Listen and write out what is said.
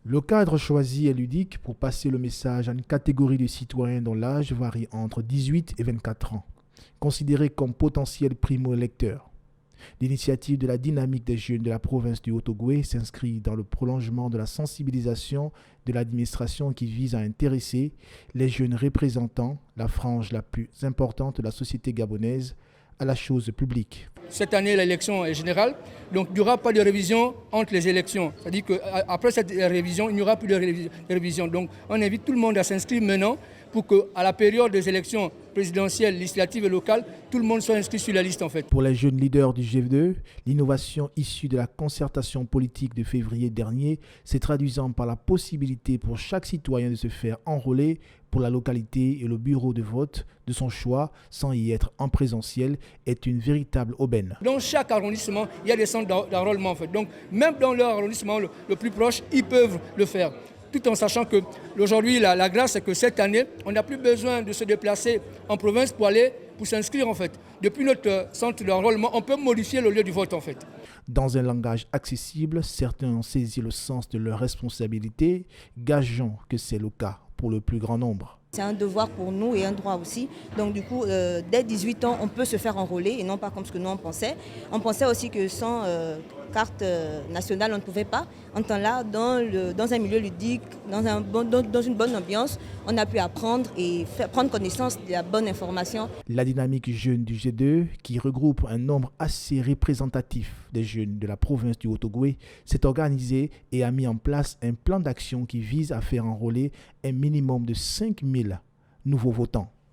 Le cadre choisi est ludique pour passer le message à une catégorie de citoyens dont l'âge varie entre 18 et 24 ans, considérés comme potentiels primo-électeurs. L'initiative de la dynamique des jeunes de la province du Haut-Ogooué s'inscrit dans le prolongement de la sensibilisation de l'administration qui vise à intéresser les jeunes représentant la frange la plus importante de la société gabonaise à la chose publique. Cette année, l'élection est générale, donc il n'y aura pas de révision entre les élections. C'est-à-dire qu'après cette révision, il n'y aura plus de révision. Donc on invite tout le monde à s'inscrire maintenant pour qu'à la période des élections présidentielles, législatives et locales, tout le monde soit inscrit sur la liste en fait. Pour les jeunes leaders du G2, l'innovation issue de la concertation politique de février dernier, se traduisant par la possibilité pour chaque citoyen de se faire enrôler pour la localité et le bureau de vote de son choix sans y être en présentiel, est une véritable aubaine. Dans chaque arrondissement, il y a des centres d'enrôlement en fait. Donc même dans leur arrondissement le plus proche, ils peuvent le faire. Tout en sachant qu'aujourd'hui, la grâce, c'est que cette année, on n'a plus besoin de se déplacer en province pour s'inscrire en fait. Depuis notre centre d'enrôlement, on peut modifier le lieu du vote en fait. Dans un langage accessible, certains ont saisi le sens de leurs responsabilités, gageons que c'est le cas pour le plus grand nombre. C'est un devoir pour nous et un droit aussi. Donc du coup, dès 18 ans, on peut se faire enrôler et non pas comme ce que nous on pensait. On pensait aussi que sans carte nationale, on ne pouvait pas. En temps là, dans un milieu ludique, dans une bonne ambiance, on a pu apprendre et prendre connaissance de la bonne information. La dynamique jeune du G2, qui regroupe un nombre assez représentatif des jeunes de la province du Haut-Ogooué, s'est organisée et a mis en place un plan d'action qui vise à faire enrôler un minimum de 5000 nouveaux votants.